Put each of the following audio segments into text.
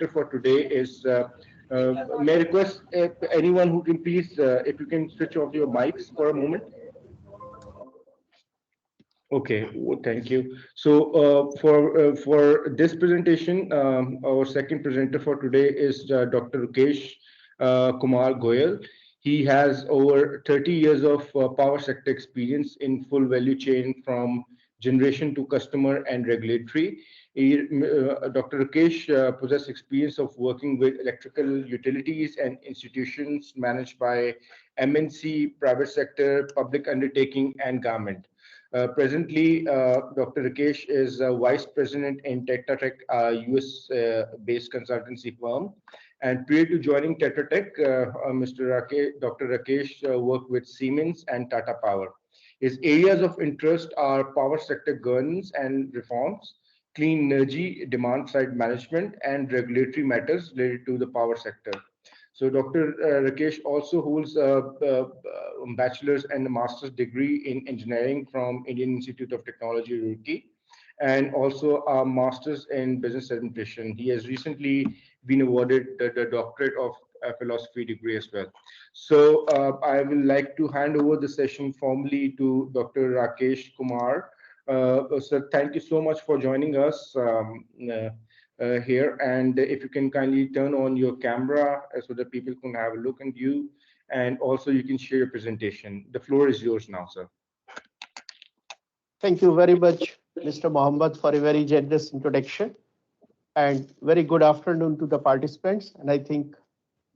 for today is may I request anyone who can please, if you can switch off your mics for a moment. Okay, thank you. So for this presentation, our second presenter for today is Dr. Rukesh Kumar Goyal. He has over 30 years of power sector experience in full value chain from generation to customer and regulatory. Dr. Rukesh possesses experience of working with electrical utilities and institutions managed by MNC, private sector, public undertaking, and government. Presently, Dr. Rakesh is Vice President in Tetra Tech, US-based consultancy firm. And prior to joining Tetra Tech, Dr. Rakesh worked with Siemens and Tata Power. His areas of interest are power sector governance and reforms, clean energy, demand side management, and regulatory matters related to the power sector. So Dr. Rakesh also holds a bachelor's and a master's degree in engineering from Indian Institute of Technology, Roorkee, and also a master's in business administration. He has recently been awarded the doctorate of philosophy degree as well. So I will like to hand over the session formally to Dr. Rakesh Kumar. Sir, thank you so much for joining us. Here, and if you can kindly turn on your camera so that people can have a look at you, and also you can share your presentation. The floor is yours now, sir. Thank you very much, Mr. Mohammed, for a very generous introduction, and very good afternoon to the participants. And I think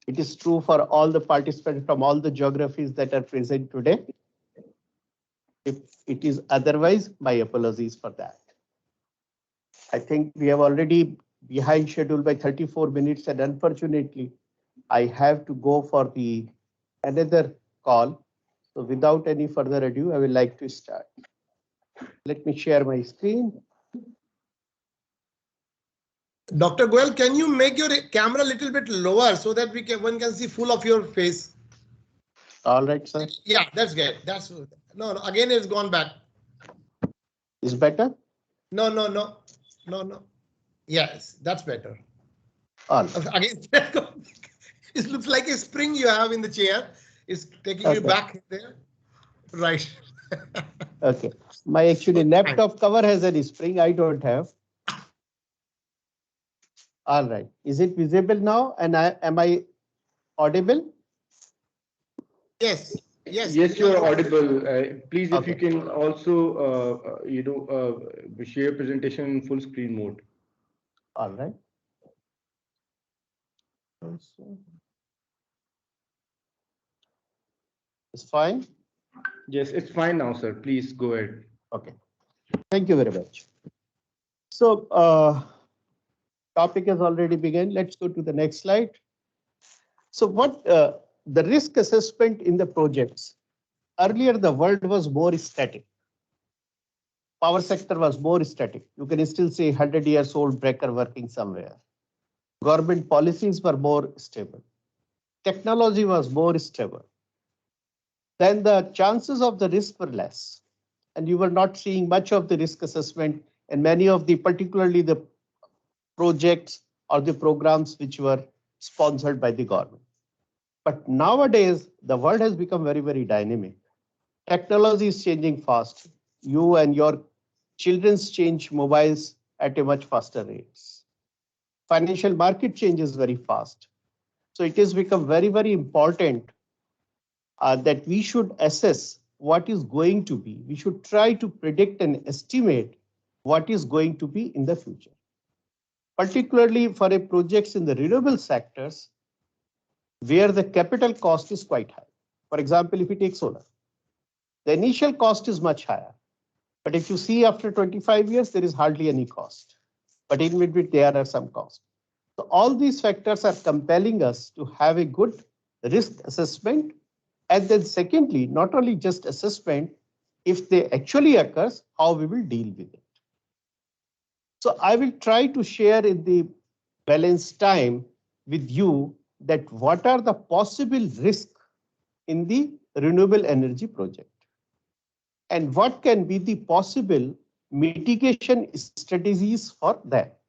it is true for all the participants from all the geographies that are present today. If it is otherwise, my apologies for that. I think we have already behind schedule by 34 minutes, and unfortunately, I have to go for the another call. So without any further ado, I would like to start. Let me share my screen. Dr. Goyal, can you make your camera a little bit lower so that one can see full of your face? All right, sir. Yeah, that's good. That's no. Again, it's gone back. Is better? No. Yes, that's better. All right. Again, it looks like a spring you have in the chair. It's taking you back there. Right. Okay. My actually laptop cover has a spring. I don't have. All right. Is it visible now? And am I audible? Yes. Yes, you are audible. Please, if you can also, share presentation in full screen mode. All right. It's fine. Yes, it's fine now, sir. Please go ahead. Okay. Thank you very much. So, topic has already begun. Let's go to the next slide. So, what the risk assessment in the projects? Earlier, the world was more static. Power sector was more static. You can still see 100 years old breaker working somewhere. Government policies were more stable. Technology was more stable. Then the chances of the risk were less. And you were not seeing much of the risk assessment and many of the, particularly the projects or the programs which were sponsored by the government. But nowadays, the world has become very, very dynamic. Technology is changing fast. You and your children's change mobiles at a much faster rates. Financial market changes very fast. So it has become very, very important that we should assess what is going to be. We should try to predict and estimate what is going to be in the future. Particularly for a projects in the renewable sectors, where the capital cost is quite high. For example, if you take solar, the initial cost is much higher. But if you see after 25 years, there is hardly any cost. But in between, there are some costs. So all these factors are compelling us to have a good risk assessment. And then secondly, not only just assessment, if they actually occurs, how we will deal with it. So I will try to share in the balanced time with you that what are the possible risks in the renewable energy project and what can be the possible mitigation strategies for that.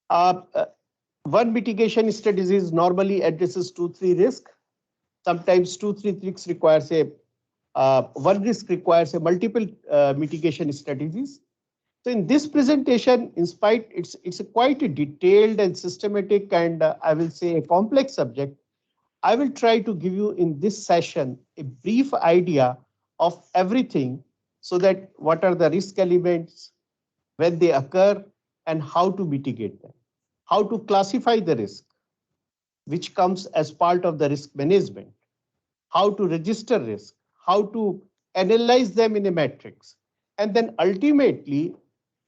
One mitigation strategy normally addresses 2-3 risks. Sometimes 2-3 risks requires one risk requires a multiple mitigation strategies. So in this presentation, in spite it's a quite a detailed and systematic and I will say a complex subject. I will try to give you in this session a brief idea of everything so that what are the risk elements, when they occur, and how to mitigate them, how to classify the risk, which comes as part of the risk management, how to register risk, how to analyze them in a matrix. And then ultimately,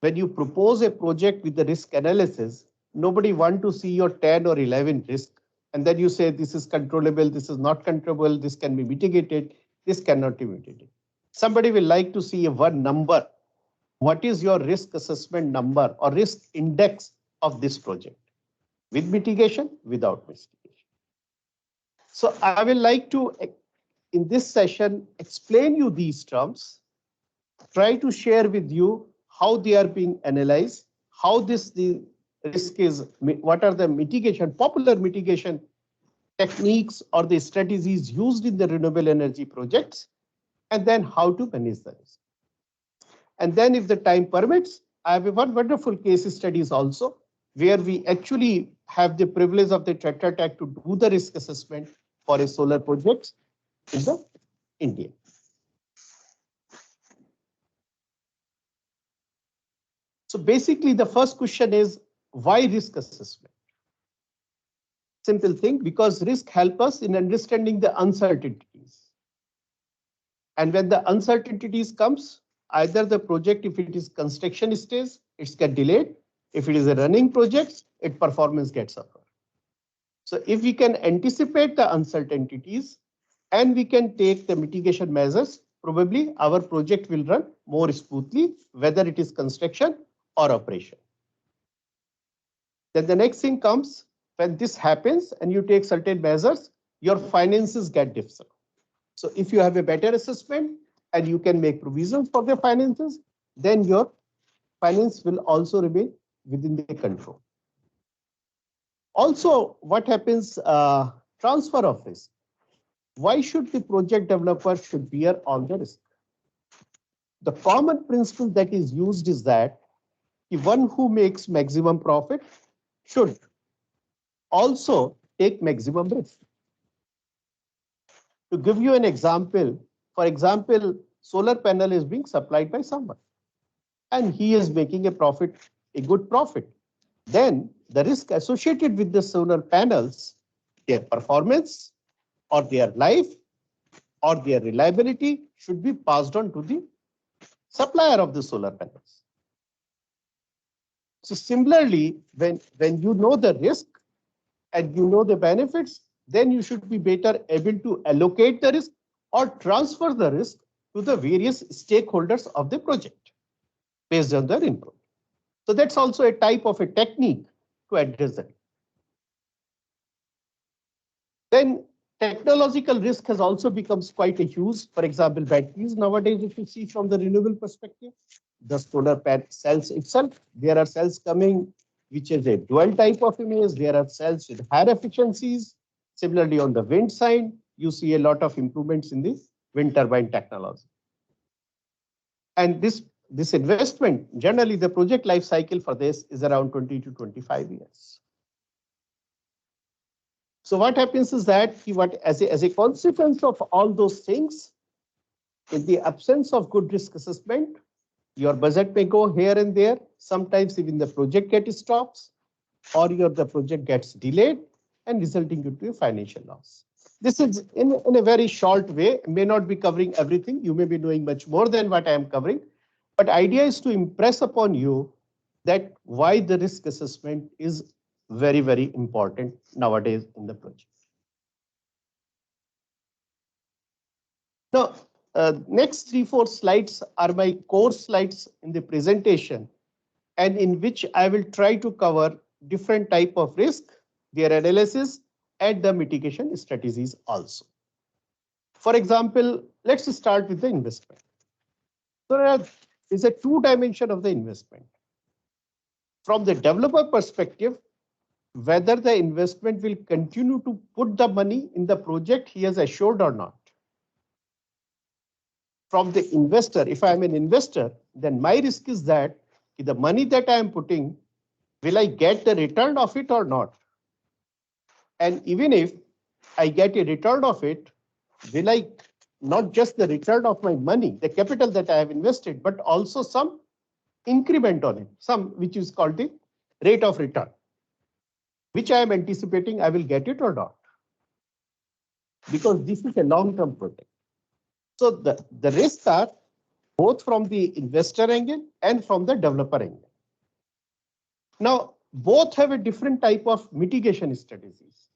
when you propose a project with the risk analysis, nobody want to see your 10 or 11 risk. And then you say, this is controllable, this is not controllable, this can be mitigated, this cannot be mitigated. Somebody will like to see a one number. What is your risk assessment number or risk index of this project? With mitigation, without mitigation. So I will like to, in this session, explain you these terms, try to share with you how they are being analyzed, how the risk is, what are the mitigation, popular mitigation techniques or the strategies used in the renewable energy projects, and then how to manage the risk. And then if the time permits, I have one wonderful case studies also, where we actually have the privilege of the Tetra Tech to do the risk assessment for a solar project in the India. So basically the first question is, why risk assessment? Simple thing, because risk help us in understanding the uncertainties. And when the uncertainties comes, either the project, if it is construction stage, it's get delayed. If it is a running project, its performance gets suffer. So if we can anticipate the uncertainties and we can take the mitigation measures, probably our project will run more smoothly, whether it is construction or operation. Then the next thing comes, when this happens and you take certain measures, your finances get different. So if you have a better assessment and you can make provisions for the finances, then your finance will also remain within the control. Also, what happens, transfer of risk. Why should the project developer should bear all the risk? The common principle that is used is that the one who makes maximum profit should also take maximum risk. To give you an example, for example, solar panel is being supplied by someone and he is making a profit, a good profit. Then the risk associated with the solar panels, their performance or their life or their reliability should be passed on to the supplier of the solar panels. So similarly, when you know the risk and you know the benefits, then you should be better able to allocate the risk or transfer the risk to the various stakeholders of the project based on their input. So that's also a type of a technique to address that. Then technological risk has also becomes quite a huge. For example, batteries nowadays, if you see from the renewable perspective, the solar panel cells itself, there are cells coming which is a dual type of image. There are cells with higher efficiencies. Similarly, on the wind side, you see a lot of improvements in the wind turbine technology. And this investment, generally the project life cycle for this is around 20 to 25 years. So what happens is that as a consequence of all those things, in the absence of good risk assessment, your budget may go here and there. Sometimes even the project gets stopped or the project gets delayed and resulting into a financial loss. This is in a very short way, may not be covering everything. You may be doing much more than what I am covering. But idea is to impress upon you that why the risk assessment is very, very important nowadays in the project. Now, next 3-4 slides are my core slides in the presentation, and in which I will try to cover different type of risk, their analysis, and the mitigation strategies also. For example, let's start with the investment. So there is a two dimension of the investment. from the developer perspective, whether the investment will continue to put the money in the project he has assured or not. From the investor, if I am an investor, then my risk is that the money that I am putting, will I get the return of it or not? And even if I get a return of it, will I not just the return of my money, the capital that I have invested, but also some increment on it, some which is called the rate of return, which I am anticipating I will get it or not. Because this is a long-term project. So the risks are both from the investor angle and from the developer angle. Now, both have a different type of mitigation strategies.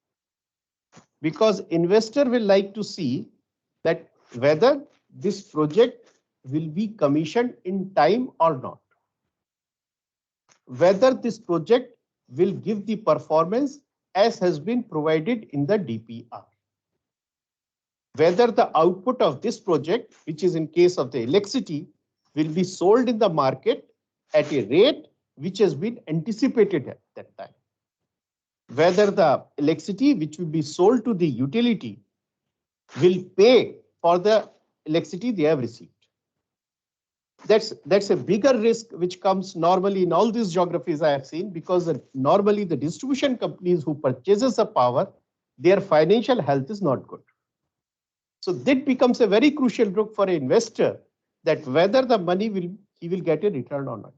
Because investor will like to see that whether this project will be commissioned in time or not. Whether this project will give the performance as has been provided in the DPR. Whether the output of this project, which is in case of the electricity, will be sold in the market at a rate which has been anticipated at that time. Whether the electricity which will be sold to the utility will pay for the electricity they have received. That's a bigger risk which comes normally in all these geographies I have seen, because normally the distribution companies who purchases the power, their financial health is not good. So that becomes a very crucial look for an investor, that whether the money he will get a return or not.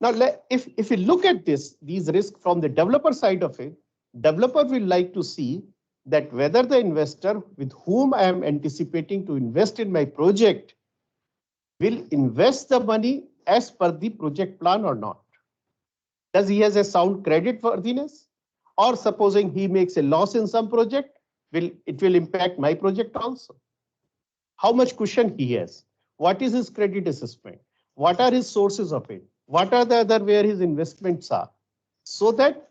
Now, if we look at these risks from the developer side of it, developer will like to see that whether the investor with whom I am anticipating to invest in my project will invest the money as per the project plan or not. Does he has a sound credit worthiness? Or supposing he makes a loss in some project, it will impact my project also. How much cushion he has? What is his credit assessment? What are his sources of it? What are the other where his investments are? So that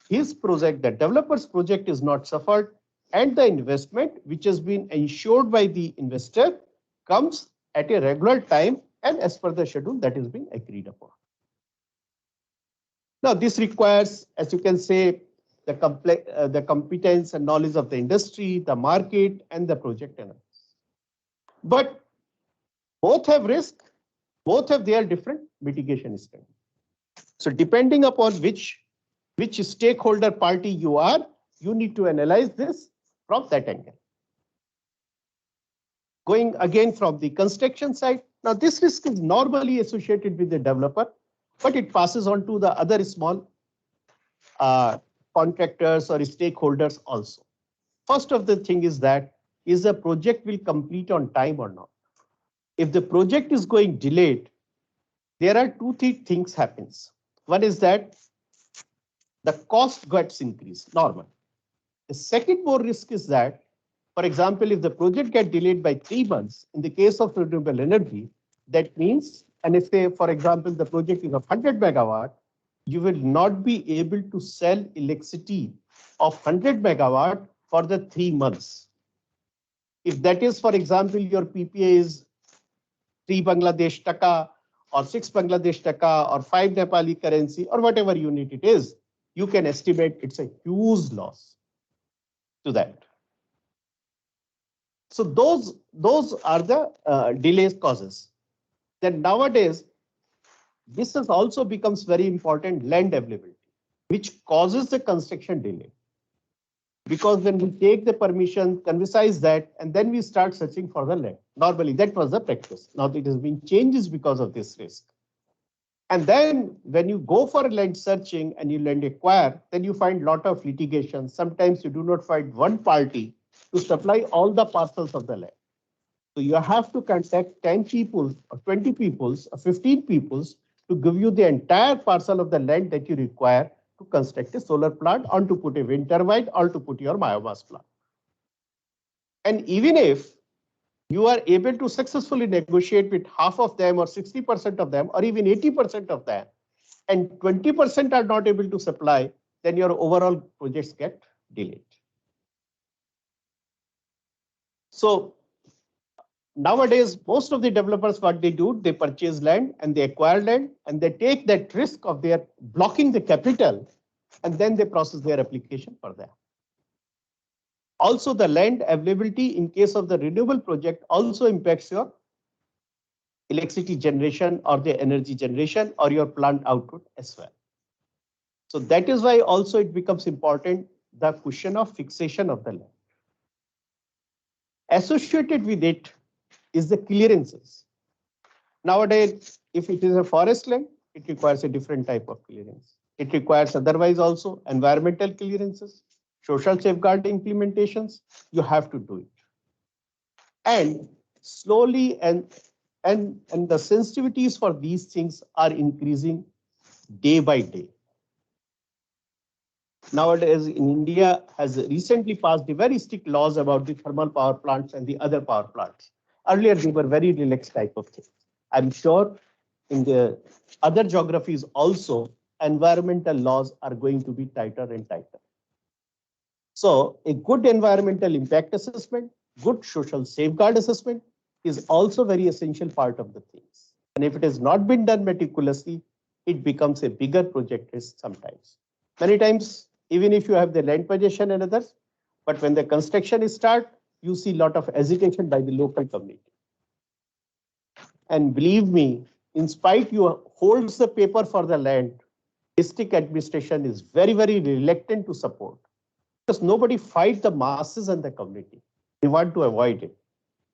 his project, the developer's project, is not suffered, and the investment which has been ensured by the investor comes at a regular time and as per the schedule that is being agreed upon. Now, this requires, as you can say, the competence and knowledge of the industry, the market, and the project analysis. But both have risk, both have their different mitigation strategies. So depending upon which stakeholder party you are, you need to analyze this from that angle. Going again from the construction side, now this risk is normally associated with the developer, but it passes on to the other small contractors or stakeholders also. First of the thing is that, is the project will complete on time or not? If the project is going delayed, there are three things happens. One is that the cost gets increased, normal. The second more risk is that, for example, if the project gets delayed by 3 months, in the case of renewable energy, that means, and if say, for example, the project is of 100 megawatt, you will not be able to sell electricity of 100 megawatt for the 3 months. If that is, for example, your PPA is 3 Bangladesh taka or 6 Bangladesh taka or 5 Nepali currency or whatever unit it is, you can estimate it's a huge loss to that. So those are the delays causes. Then nowadays, this has also becomes very important, land availability, which causes the construction delay. Because when we take the permission, converse that, and then we start searching for the land. Normally, that was the practice. Now it has been changes because of this risk. And then when you go for land searching and you land acquire, then you find a lot of litigation. Sometimes you do not find one party to supply all the parcels of the land. So you have to contact 10 people or 20 people or 15 people to give you the entire parcel of the land that you require to construct a solar plant or to put a wind turbine or to put your biomass plant. And even if you are able to successfully negotiate with half of them or 60% of them or even 80% of them, and 20% are not able to supply, then your overall projects get delayed. So nowadays, most of the developers, what they do, they purchase land and they acquire land and they take that risk of their blocking the capital and then they process their application for that. Also, the land availability in case of the renewable project also impacts your electricity generation or the energy generation or your plant output as well. So that is why also it becomes important, the question of fixation of the land. Associated with it is the clearances. Nowadays, if it is a forest land, it requires a different type of clearance. It requires otherwise also environmental clearances, social safeguard implementations, you have to do it. And slowly and the sensitivities for these things are increasing day by day. Nowadays in India has recently passed the very strict laws about the thermal power plants and the other power plants. Earlier they were very relaxed type of things. I'm sure in the other geographies also environmental laws are going to be tighter and tighter. So a good environmental impact assessment, good social safeguard assessment is also very essential part of the things. And if it has not been done meticulously, it becomes a bigger project risk sometimes. Many times, even if you have the land possession and others, but when the construction is start, you see a lot of hesitation by the local community. And believe me, in spite you holds the paper for the land, district administration is very, very reluctant to support. Because nobody fight the masses and the community. They want to avoid it.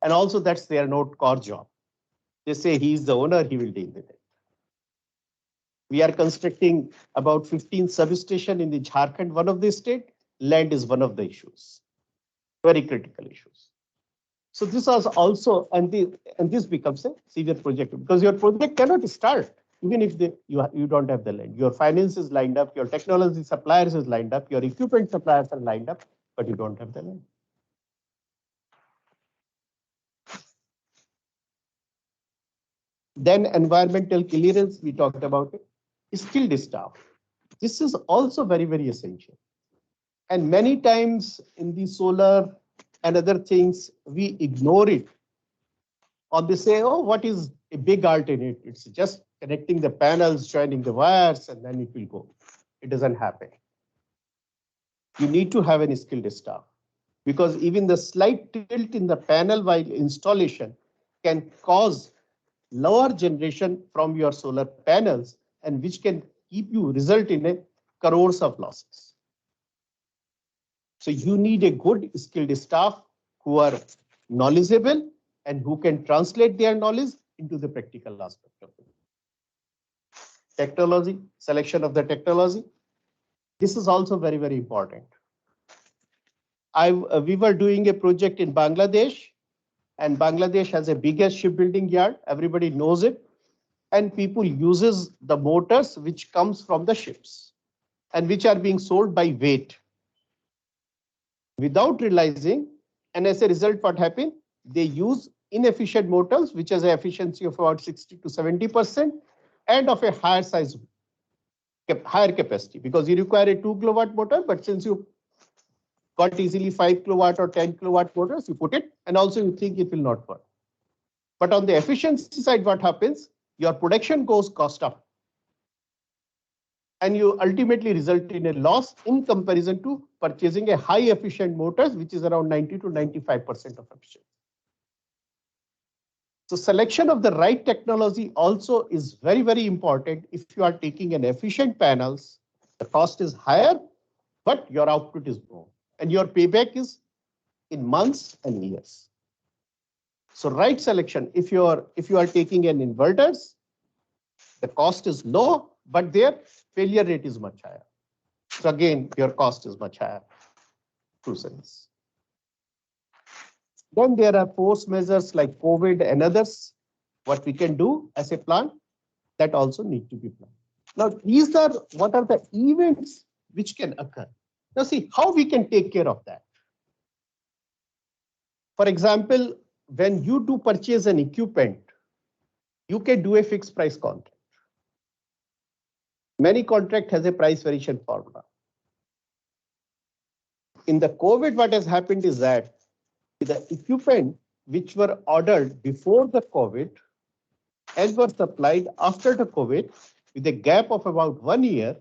And also that's their not core job. They say he is the owner, he will deal with it. We are constructing about 15 substations in the Jharkhand, one of the state. Land is one of the issues, very critical issues. So this is also, and this becomes a severe project because your project cannot start even if you don't have the land. Your finance is lined up, your technology suppliers is lined up, your equipment suppliers are lined up, but you don't have the land. Then environmental clearance, we talked about it. Skilled staff. This is also very, very essential. And many times in the solar and other things, we ignore it. Or they say, oh, what is a big art in it? It's just connecting the panels, joining the wires, and then it will go. It doesn't happen. You need to have any skilled staff because even the slight tilt in the panel while installation can cause lower generation from your solar panels and which can result in a crores of losses. So you need a good skilled staff who are knowledgeable and who can translate their knowledge into the practical aspect of it. Technology, selection of the technology. This is also very, very important. We were doing a project in Bangladesh, and Bangladesh has a biggest shipbuilding yard. Everybody knows it. And people uses the motors which comes from the ships and which are being sold by weight. Without realizing, and as a result, what happened? They use inefficient motors, which has an efficiency of about 60 to 70% and of a higher size, higher capacity, because you require a 2 kilowatt motor, but since you got easily 5 kilowatt or 10 kilowatt motors, you put it, and also you think it will not work. But on the efficiency side, what happens? Your production cost up. And you ultimately result in a loss in comparison to purchasing a high efficient motors, which is around 90 to 95% of efficiency. So selection of the right technology also is very, very important. If you are taking an efficient panels, the cost is higher, but your output is more. And your payback is in months and years. So right selection, if you are taking an inverters, the cost is low, but their failure rate is much higher. So again, your cost is much higher. Sense. Then there are force measures like COVID and others. What we can do as a plant, that also need to be planned. Now, these are what are the events which can occur. Now see how we can take care of that. For example, when you do purchase an equipment, you can do a fixed price contract. Many contract has a price variation formula. In the COVID, what has happened is that the equipment which were ordered before the COVID and were supplied after the COVID with a gap of about 1 year,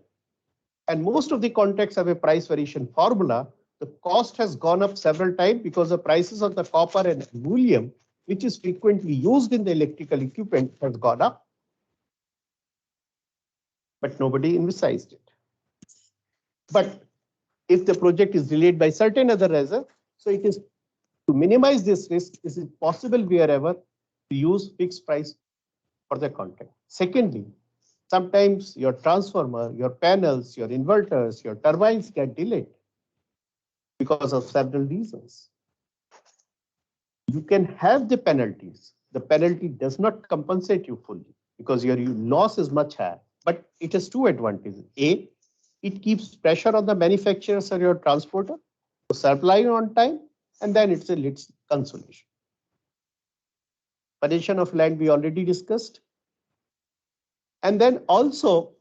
and most of the contracts have a price variation formula, the cost has gone up several times because the prices of the copper and aluminum, which is frequently used in the electrical equipment, has gone up. But nobody emphasized it. But if the project is delayed by certain other reason, so it is to minimize this risk, is it possible wherever to use fixed price for the contract. Secondly, sometimes your transformer, your panels, your inverters, your turbines get delayed because of several reasons. You can have the penalties. The penalty does not compensate you fully because your loss is much higher, but it has two advantages. A, it keeps pressure on the manufacturers or your transporter to supply on time, and then it's a little consolation. Partition of land we already discussed. And then also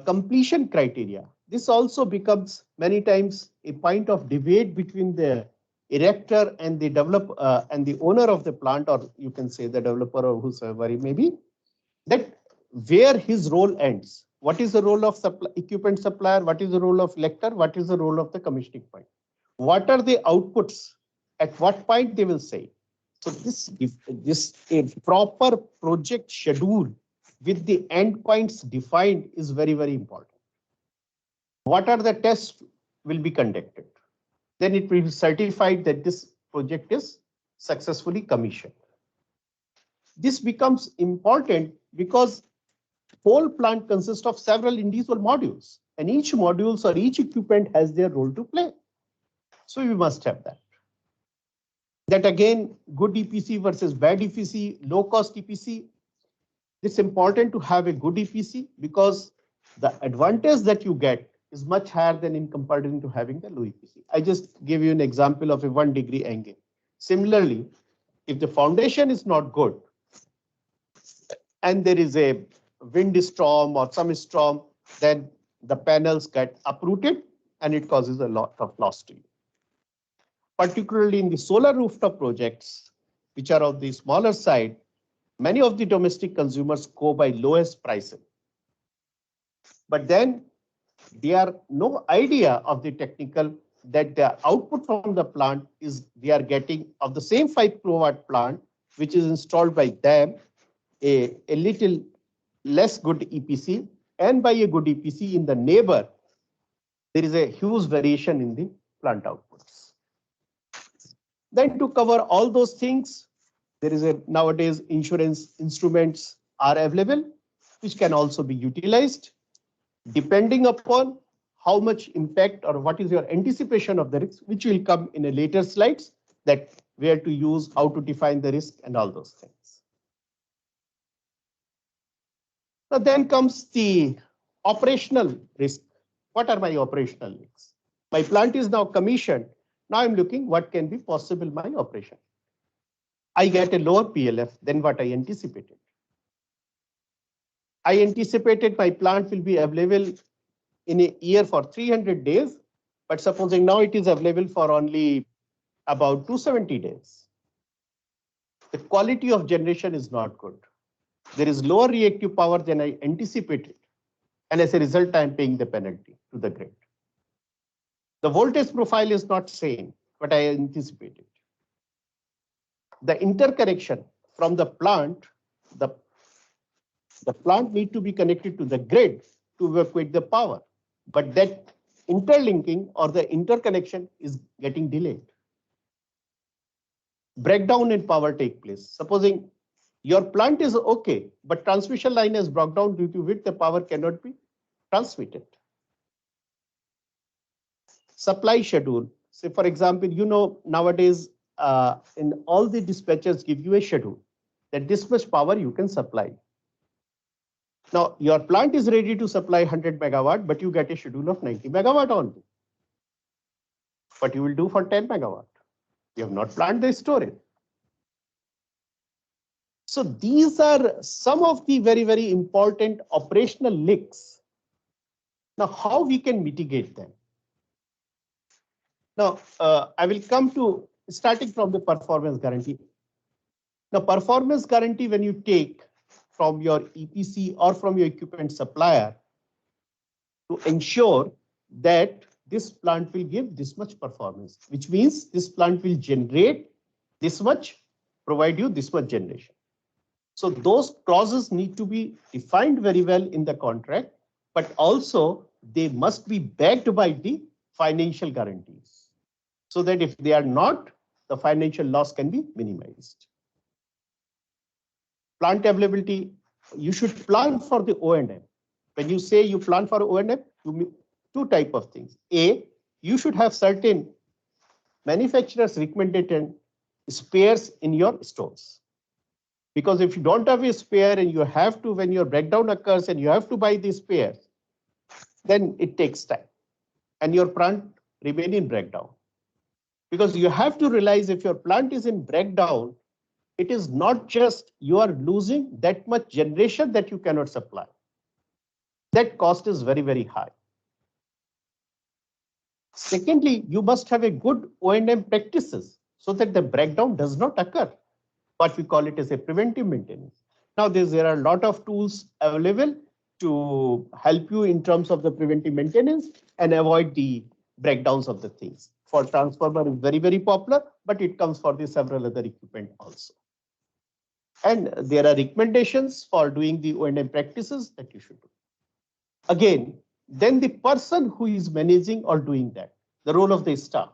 completion criteria. This also becomes many times a point of debate between the erector and the developer and the owner of the plant, or you can say the developer or whosoever it may be, that where his role ends. What is the role of equipment supplier? What is the role of elector? What is the role of the commissioning point? What are the outputs? At what point they will say? So this a proper project schedule with the endpoints defined is very, very important. What are the tests will be conducted? Then it will be certified that this project is successfully commissioned. This becomes important because whole plant consists of several individual modules, and each modules or each equipment has their role to play. So we must have that. That again, good EPC versus bad EPC, low cost EPC. It's important to have a good EPC because the advantage that you get is much higher than in comparison to having the low EPC. I just give you an example of a 1 degree angle. Similarly, if the foundation is not good and there is a wind storm or some storm, then the panels get uprooted and it causes a lot of loss to you. Particularly in the solar rooftop projects, which are of the smaller side, many of the domestic consumers go by lowest pricing. But then they are no idea of the technical that the output from the plant is they are getting of the same 5 kilowatt plant, which is installed by them, a little less good EPC, and by a good EPC in the neighbor, there is a huge variation in the plant outputs. Then to cover all those things, there is a nowadays insurance instruments are available, which can also be utilized depending upon how much impact or what is your anticipation of the risk, which will come in a later slides, that where to use, how to define the risk and all those things. Now then comes the operational risk. What are my operational risks? My plant is now commissioned. Now I'm looking what can be possible my operation. I get a lower PLF than what I anticipated. I anticipated my plant will be available in a year for 300 days, but supposing now it is available for only about 270 days. The quality of generation is not good. There is lower reactive power than I anticipated, and as a result, I am paying the penalty to the grid. The voltage profile is not same what I anticipated. The interconnection from the plant, the plant need to be connected to the grid to evacuate the power, but that interlinking or the interconnection is getting delayed. Breakdown in power take place. Supposing your plant is okay, but transmission line is broke down due to which the power cannot be transmitted. Supply schedule. Say, for example, you know, nowadays in all the dispatchers give you a schedule that this much power you can supply. Now, your plant is ready to supply 100 megawatt, but you get a schedule of 90 megawatt only. What you will do for 10 megawatt? You have not planned the storage. So these are some of the very, very important operational leaks. Now, how we can mitigate them? Now, I will come to starting from the performance guarantee. Now, performance guarantee when you take from your EPC or from your equipment supplier to ensure that this plant will give this much performance, which means this plant will generate this much, provide you this much generation. So those clauses need to be defined very well in the contract, but also they must be backed by the financial guarantees, so that if they are not, the financial loss can be minimized. Plant availability, you should plan for the O&M. When you say you plan for O&M, you mean two type of things. A, you should have certain manufacturers recommended spares in your stores. Because if you don't have a spare and you have to, when your breakdown occurs and you have to buy these spares, then it takes time and your plant remain in breakdown. Because you have to realize if your plant is in breakdown, it is not just you are losing that much generation that you cannot supply. That cost is very, very high. Secondly, you must have a good O&M practices so that the breakdown does not occur. What we call it as a preventive maintenance. Now, there are a lot of tools available to help you in terms of the preventive maintenance and avoid the breakdowns of the things. For transformer is very, very popular, but it comes for the several other equipment also. And there are recommendations for doing the O&M practices that you should do. Again, then the person who is managing or doing that, the role of the staff.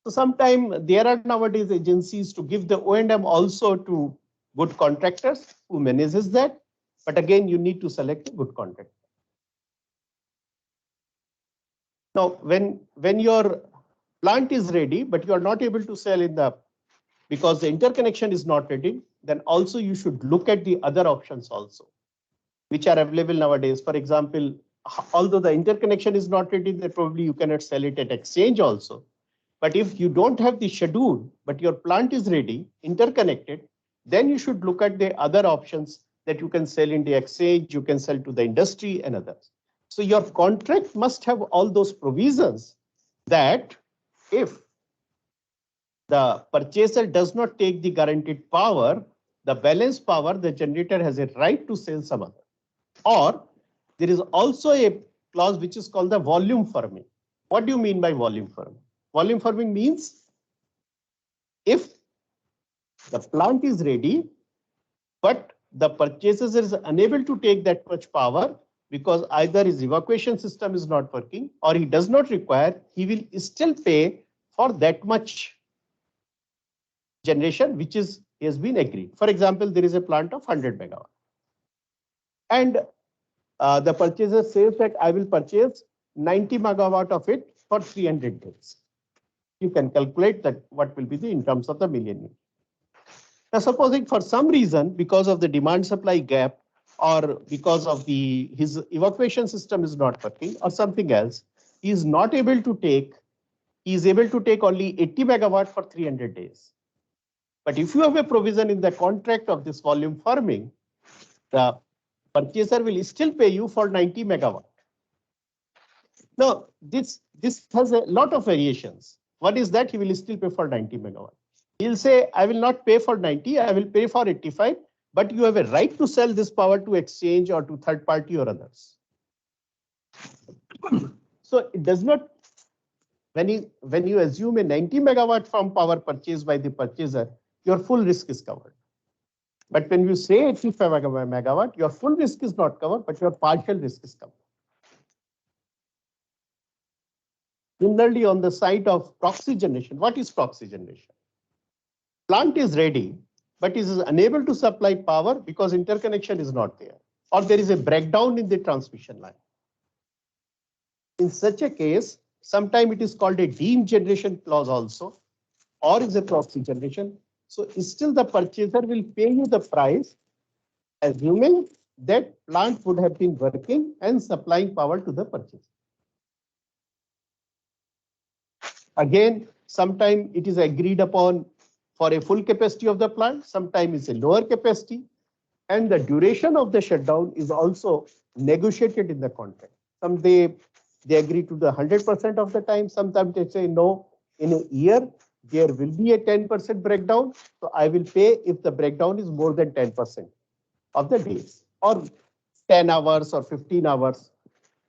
So sometimes there are nowadays agencies to give the O&M also to good contractors who manages that. But again, you need to select a good contractor. Now, when your plant is ready, but you are not able to sell in the, because the interconnection is not ready, then also you should look at the other options also, which are available nowadays. For example, although the interconnection is not ready, then probably you cannot sell it at exchange also. But if you don't have the schedule, but your plant is ready, interconnected, then you should look at the other options that you can sell in the exchange, you can sell to the industry and others. So your contract must have all those provisions that if the purchaser does not take the guaranteed power, the balance power, the generator has a right to sell some other. Or there is also a clause which is called the volume firming. What do you mean by volume firming? Volume firming means if the plant is ready, but the purchaser is unable to take that much power because either his evacuation system is not working or he does not require, he will still pay for that much generation which has been agreed. For example, there is a plant of 100 megawatt. And the purchaser says that I will purchase 90 megawatt of it for 300 days. You can calculate that what will be the in terms of the million. Now, supposing for some reason, because of the demand supply gap or because of his evacuation system is not working or something else, he is not able to take, he is able to take only 80 megawatt for 300 days. But if you have a provision in the contract of this volume firming, the purchaser will still pay you for 90 megawatt. Now, this has a lot of variations. One is that he will still pay for 90 megawatt. He'll say, I will not pay for 90, I will pay for 85, but you have a right to sell this power to exchange or to third party or others. So it does not, when you assume a 90 megawatt from power purchased by the purchaser, your full risk is covered. But when you say 85 megawatt, your full risk is not covered, but your partial risk is covered. Similarly, on the side of proxy generation, what is proxy generation? Plant is ready, but is unable to supply power because interconnection is not there, or there is a breakdown in the transmission line. In such a case, sometimes it is called a deemed generation clause also, or is a proxy generation. So still the purchaser will pay you the price, assuming that plant would have been working and supplying power to the purchaser. Again, sometimes it is agreed upon for a full capacity of the plant, sometimes it's a lower capacity, and the duration of the shutdown is also negotiated in the contract. Some they agree to the 100% of the time, sometimes they say no, in a year there will be a 10% breakdown. So I will pay if the breakdown is more than 10% of the days, or 10 hours or 15 hours,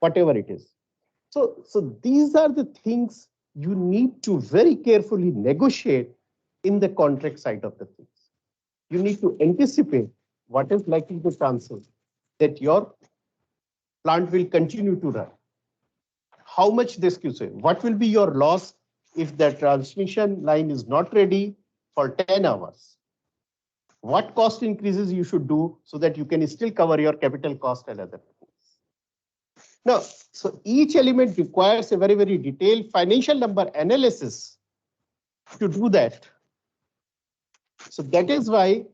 whatever it is. So these are the things you need to very carefully negotiate in the contract side of the things. You need to anticipate what is likely the chances that your plant will continue to run. How much this gives you? What will be your loss if the transmission line is not ready for 10 hours? What cost increases you should do so that you can still cover your capital cost and other things. Now, so each element requires a very, very detailed financial number analysis to do that. So that is why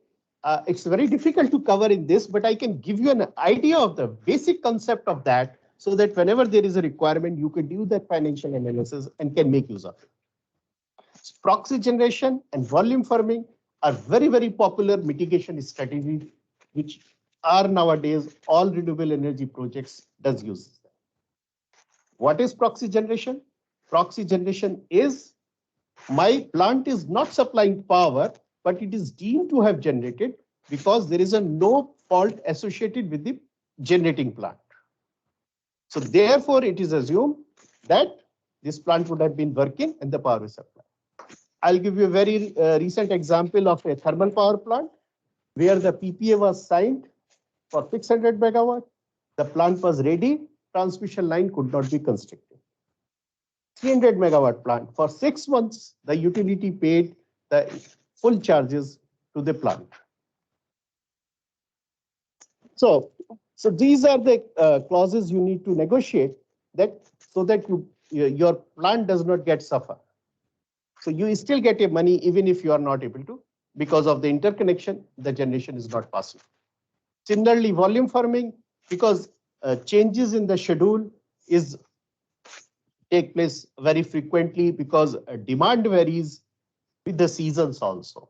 it's very difficult to cover in this, but I can give you an idea of the basic concept of that so that whenever there is a requirement, you can do that financial analysis and can make use of it. So proxy generation and volume firming are very, very popular mitigation strategies, which are nowadays all renewable energy projects does use. What is proxy generation? Proxy generation is my plant is not supplying power, but it is deemed to have generated because there is a no fault associated with the generating plant. So therefore, it is assumed that this plant would have been working and the power is supplied. I'll give you a very recent example of a thermal power plant where the PPA was signed for 600 megawatt. The plant was ready, transmission line could not be constructed. 300 megawatt plant. For 6 months, the utility paid the full charges to the plant. So these are the clauses you need to negotiate that so that your plant does not get suffer. So you still get your money even if you are not able to, because of the interconnection, the generation is not possible. Similarly, volume firming, because changes in the schedule take place very frequently because demand varies with the seasons also.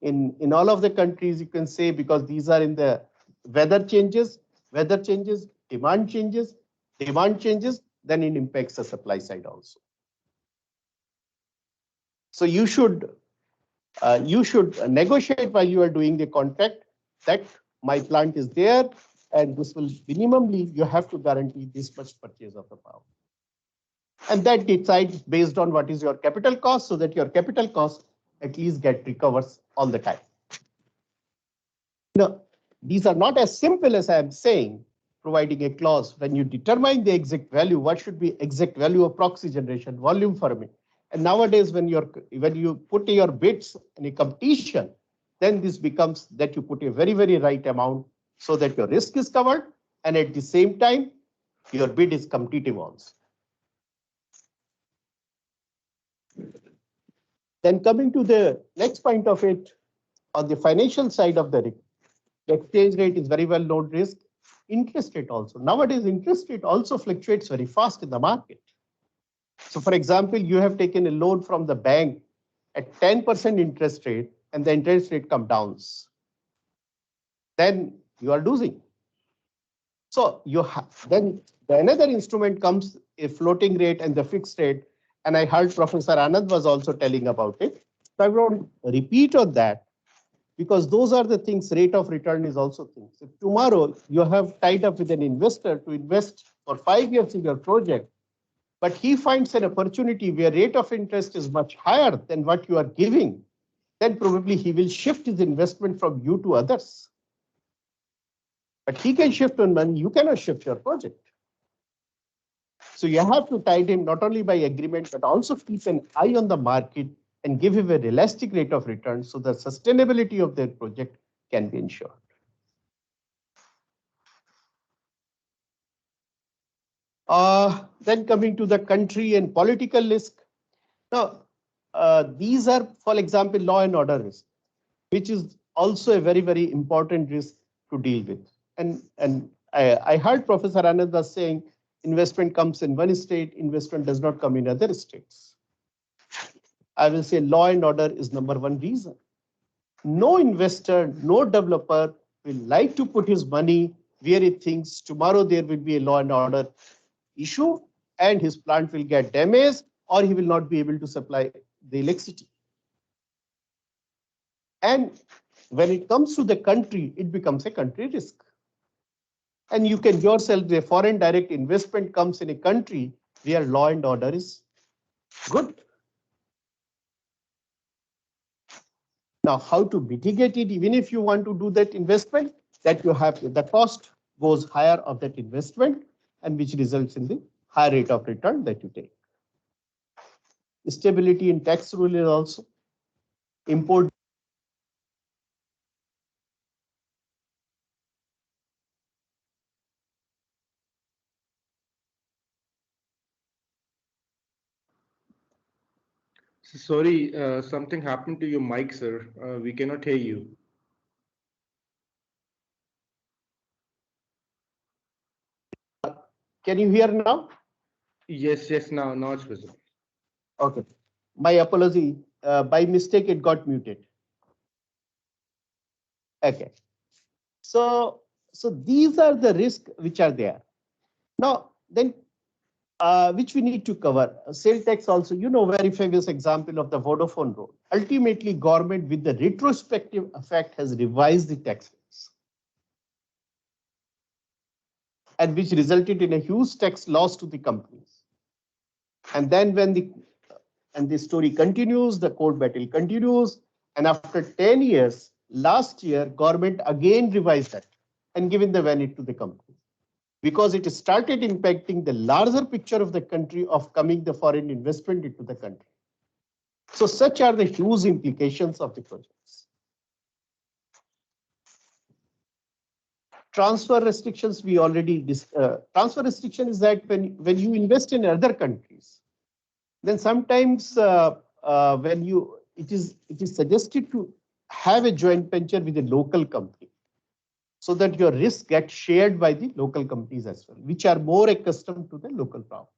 In all of the countries, you can say because these are in the weather changes, demand changes, then it impacts the supply side also. So you should negotiate while you are doing the contract that my plant is there and this will minimally you have to guarantee this much purchase of the power. And that decides based on what is your capital cost so that your capital cost at least get recovers all the time. Now, these are not as simple as I am saying, providing a clause. When you determine the exact value, what should be exact value of proxy generation, volume firming. And nowadays, when you put your bids in a competition, then this becomes that you put a very, very right amount so that your risk is covered. And at the same time, your bid is competitive also. Then coming to the next point of it, on the financial side of the exchange rate is very well known risk. Interest rate also. Nowadays, interest rate also fluctuates very fast in the market. So for example, you have taken a loan from the bank at 10% interest rate and the interest rate comes down. Then you are losing. So then another instrument comes a floating rate and the fixed rate. And I heard Professor Anand was also telling about it. So I won't repeat on that because those are the things, rate of return is also things. If tomorrow you have tied up with an investor to invest for 5 years in your project, but he finds an opportunity where rate of interest is much higher than what you are giving, then probably he will shift his investment from you to others. But he can shift on money, you cannot shift your project. So you have to tie him not only by agreement, but also keep an eye on the market and give him a realistic rate of return so the sustainability of their project can be ensured. Then coming to the country and political risk. Now, these are, for example, law and order risk, which is also a very, very important risk to deal with. And I heard Professor Anand was saying investment comes in one state, investment does not come in other states. I will say law and order is number one reason. No investor, no developer will like to put his money where he thinks tomorrow there will be a law and order issue and his plant will get damaged or he will not be able to supply the electricity. And when it comes to the country, it becomes a country risk. And you can yourself, the foreign direct investment comes in a country where law and order is good. Now, how to mitigate it, even if you want to do that investment, that you have the cost goes higher of that investment, and which results in the higher rate of return that you take. Stability in tax rule is also import. Sorry, something happened to your mic, sir. We cannot hear you. Can you hear now? Yes, yes, now it's visible. Okay. My apology. By mistake, it got muted. Okay. So these are the risks which are there. Now, then, which we need to cover. Sale tax also, very famous example of the Vodafone role. Ultimately, government with the retrospective effect has revised the tax rates, and which resulted in a huge tax loss to the companies. And then when the story continues, the court battle continues, and after 10 years, last year, government again revised that and given the benefit to the company, because it started impacting the larger picture of the country of coming the foreign investment into the country. So such are the huge implications of the projects. Transfer restrictions, we already transfer restriction is that when you invest in other countries, then sometimes it is suggested to have a joint venture with a local company, so that your risk gets shared by the local companies as well, which are more accustomed to the local problems.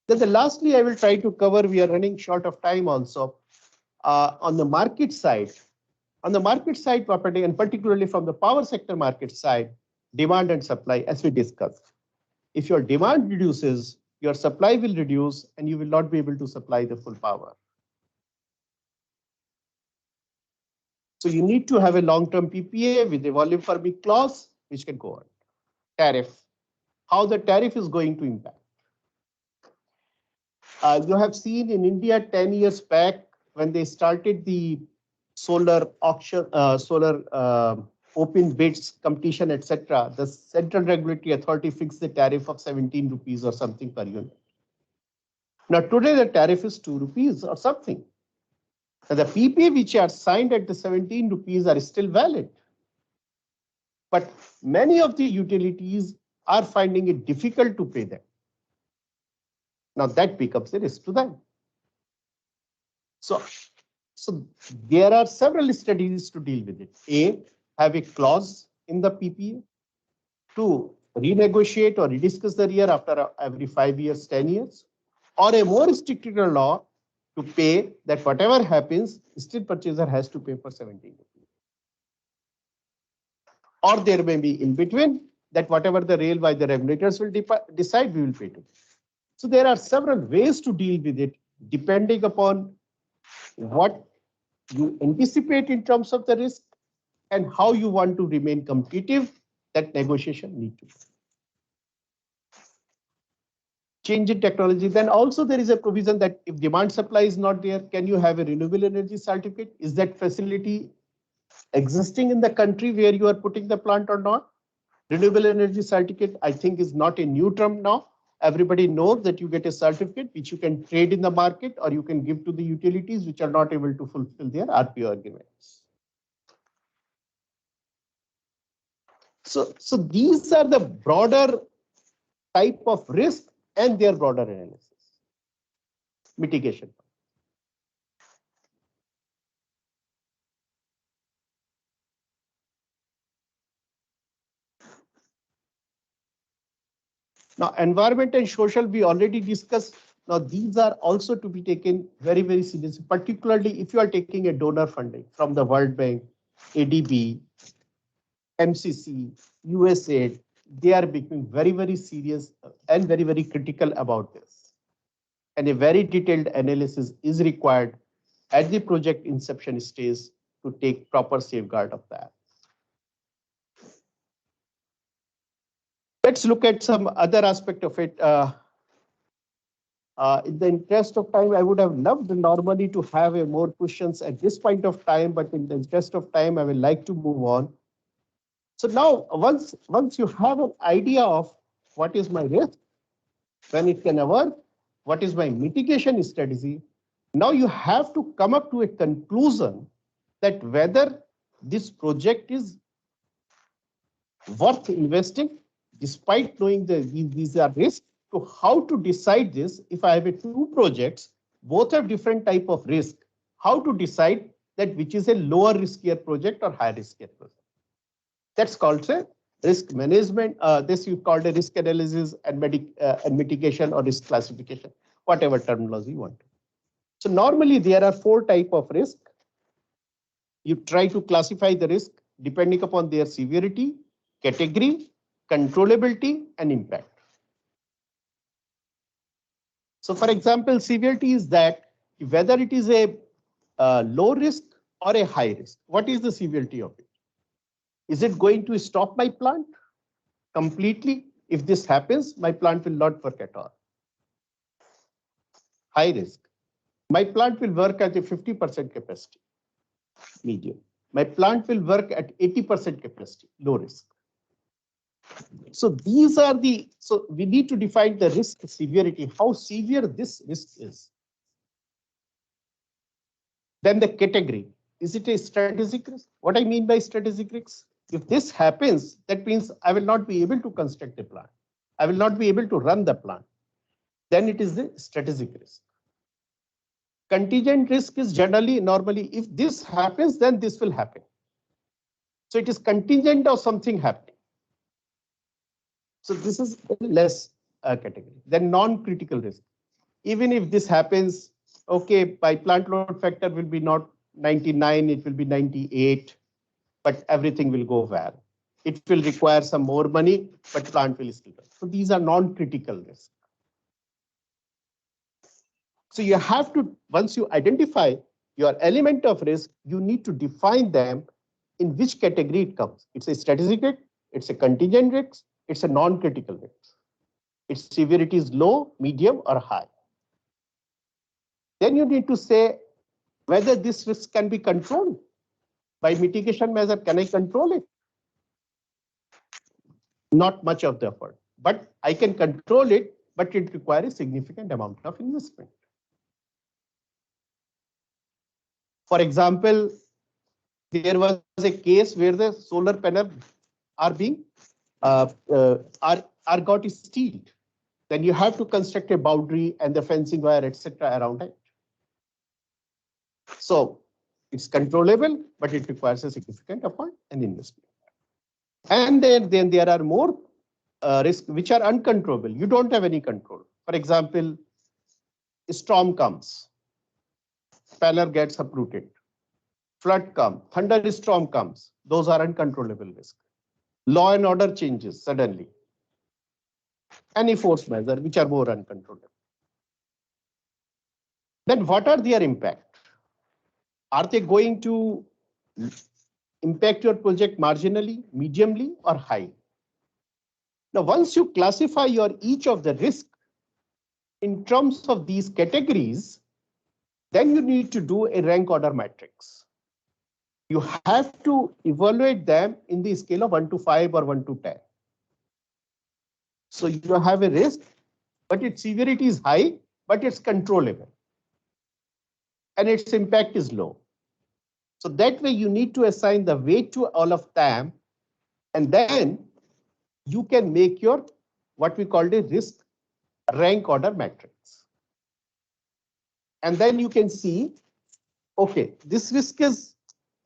Then lastly, I will try to cover, we are running short of time also, on the market side. On the market side, property, and particularly from the power sector market side, demand and supply, as we discussed. If your demand reduces, your supply will reduce, and you will not be able to supply the full power. So you need to have a long-term PPA with a volume permit clause, which can go on. Tariff, how the tariff is going to impact. You have seen in India 10 years back, when they started the solar auction, open bids, competition, etc., the Central Regulatory Authority fixed the tariff of 17 rupees or something per unit. Now today the tariff is 2 rupees or something. Now the PPA which are signed at the 17 rupees are still valid. But many of the utilities are finding it difficult to pay them. Now that becomes a risk to them. So there are several strategies to deal with it. A, have a clause in the PPA. 2, renegotiate or rediscuss the year after every 5 years, 10 years. Or a more stricter law to pay that whatever happens, still purchaser has to pay for 17 rupees. Or there may be in between that whatever the rail by the regulators will decide, we will pay to. So there are several ways to deal with it, depending upon what you anticipate in terms of the risk and how you want to remain competitive. That negotiation need to be. Change in technology. Then also there is a provision that if demand supply is not there, can you have a renewable energy certificate? Is that facility existing in the country where you are putting the plant or not? Renewable energy certificate, I think, is not a new term now. Everybody knows that you get a certificate which you can trade in the market, or you can give to the utilities which are not able to fulfill their RPO agreements. So these are the broader type of risk and their broader analysis. Mitigation. Now, environment and social, we already discussed. Now, these are also to be taken very, very seriously, particularly if you are taking a donor funding from the World Bank, ADB, MCC, USAID. They are becoming very, very serious and very, very critical about this. and a very detailed analysis is required at the project inception stage to take proper safeguard of that. Let's look at some other aspect of it. In the interest of time, I would have loved normally to have more questions at this point of time, but in the interest of time, I would like to move on. So now, once you have an idea of what is my risk, when it can occur, what is my mitigation strategy, now you have to come up to a conclusion that whether this project is worth investing, despite knowing that these are risks. So how to decide this? If I have two projects, both have different type of risk, how to decide that which is a lower riskier project or higher riskier project? That's called a risk management. This you called a risk analysis and mitigation or risk classification, whatever terminology you want. So normally there are 4 types of risk. You try to classify the risk depending upon their severity, category, controllability, and impact. So for example, severity is that whether it is a low risk or a high risk. What is the severity of it? Is it going to stop my plant completely? If this happens, my plant will not work at all. High risk. My plant will work at a 50% capacity. Medium. My plant will work at 80% capacity. Low risk. So these are so we need to define the risk severity, how severe this risk is. Then the category. Is it a strategic risk? What I mean by strategic risk? If this happens, that means I will not be able to construct a plant. I will not be able to run the plant. Then it is the strategic risk. Contingent risk is normally, if this happens, then this will happen. So it is contingent of something happening. So this is less category. Then non-critical risk. Even if this happens, okay, my plant load factor will be not 99, it will be 98, but everything will go well. It will require some more money, but plant will still go. So these are non-critical risks. So you have to, once you identify your element of risk, you need to define them in which category it comes. It's a strategic risk, it's a contingent risk, it's a non-critical risk. Its severity is low, medium, or high. Then you need to say whether this risk can be controlled by mitigation measure. Can I control it? Not much of the effort, but I can control it, but it requires a significant amount of investment. For example, there was a case where the solar panel are being got stealed. Then you have to construct a boundary and the fencing wire, etc., around it. So it's controllable, but it requires a significant effort and investment. And then there are more risks which are uncontrollable. You don't have any control. For example, a storm comes, panel gets uprooted, flood comes, thunderstorm comes. Those are uncontrollable risks. Law and order changes suddenly. Any force measure which are more uncontrollable. Then what are their impact? Are they going to impact your project marginally, mediumly, or high? Now, once you classify each of the risk in terms of these categories, then you need to do a rank order matrix. You have to evaluate them in the scale of 1 to 5 or 1 to 10. So you have a risk, but its severity is high, but it's controllable. And its impact is low. So that way you need to assign the weight to all of them. And then you can make your what we call a risk rank order matrix. And then you can see, okay, this risk is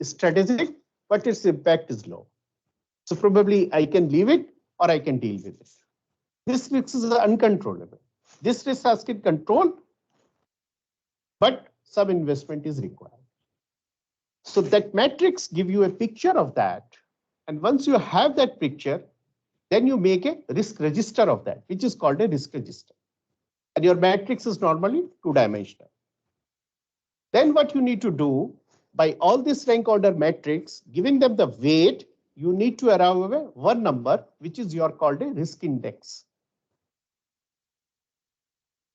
strategic, but its impact is low. So probably I can leave it or I can deal with it. This risk is uncontrollable. This risk has to control, but some investment is required. So that matrix gives you a picture of that. And once you have that picture, then you make a risk register of that, which is called a risk register. And your matrix is normally two-dimensional. Then what you need to do, by all this rank order matrix, giving them the weight, you need to arrive at one number, which is called a risk index.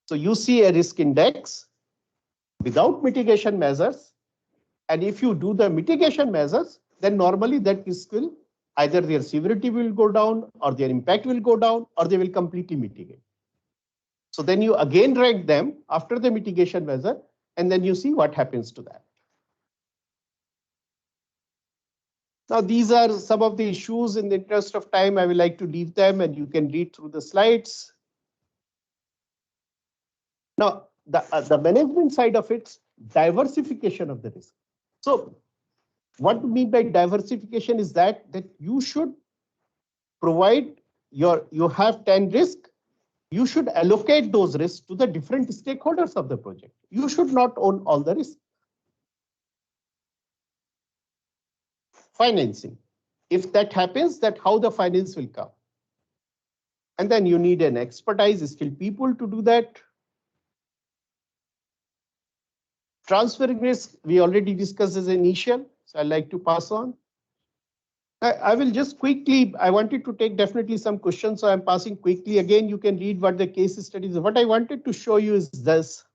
So you see a risk index without mitigation measures. And if you do the mitigation measures, then normally that risk will either their severity will go down, or their impact will go down, or they will completely mitigate. So then you again rank them after the mitigation measure, and then you see what happens to that. Now, these are some of the issues. In the interest of time, I will like to leave them and you can read through the slides. Now, the management side of it's diversification of the risk. So what we mean by diversification is that you should provide you have 10 risks. You should allocate those risks to the different stakeholders of the project. You should not own all the risks. Financing. If that happens, that how the finance will come. And then you need an expertise, skilled people to do that. Transferring risk, we already discussed as initial, so I'd like to pass on. I will just quickly, I wanted to take definitely some questions, so I'm passing quickly. Again, you can read what the case studies. What I wanted to show you is this.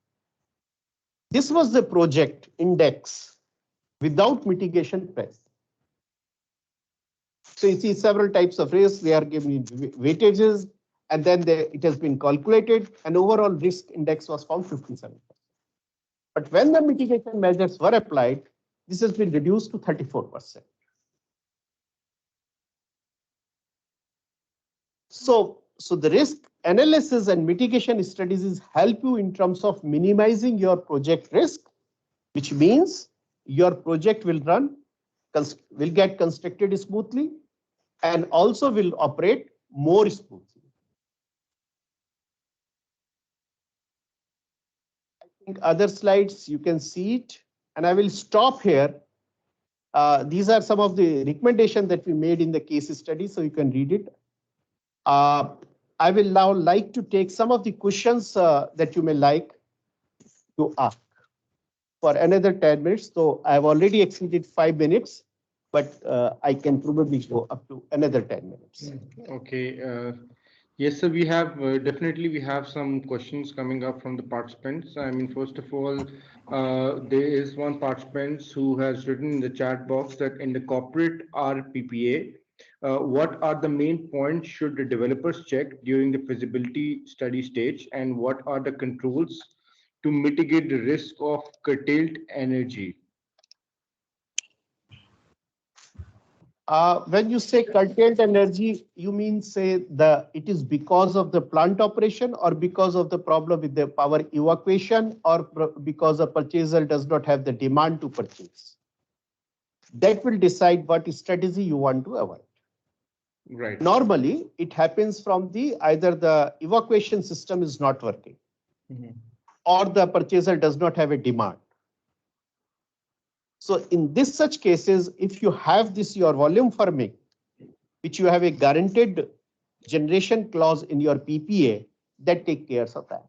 This was the project index without mitigation price. So you see several types of risks, they are given weightages, and then it has been calculated, and overall risk index was found 57%. But when the mitigation measures were applied, this has been reduced to 34%. So the risk analysis and mitigation strategies help you in terms of minimizing your project risk, which means your project will get constructed smoothly and also will operate more smoothly. I think other slides, you can see it, and I will stop here. These are some of the recommendations that we made in the case study, so you can read it. I will now like to take some of the questions that you may like to ask for another 10 minutes. So I've already exceeded 5 minutes, but I can probably go up to another 10 minutes. Okay. Yes, sir, we have definitely we have some questions coming up from the participants. I mean, first of all, there is one participant who has written in the chat box that in the corporate RPPA, what are the main points should the developers check during the feasibility study stage, and what are the controls to mitigate the risk of curtailed energy? When you say curtailed energy, you mean say it is because of the plant operation, or because of the problem with the power evacuation, or because the purchaser does not have the demand to purchase? That will decide what strategy you want to avoid. Right. Normally, it happens from either the evacuation system is not working, or the purchaser does not have a demand. So in such cases, if you have your volume firming, which you have a guaranteed generation clause in your PPA, that take care of that.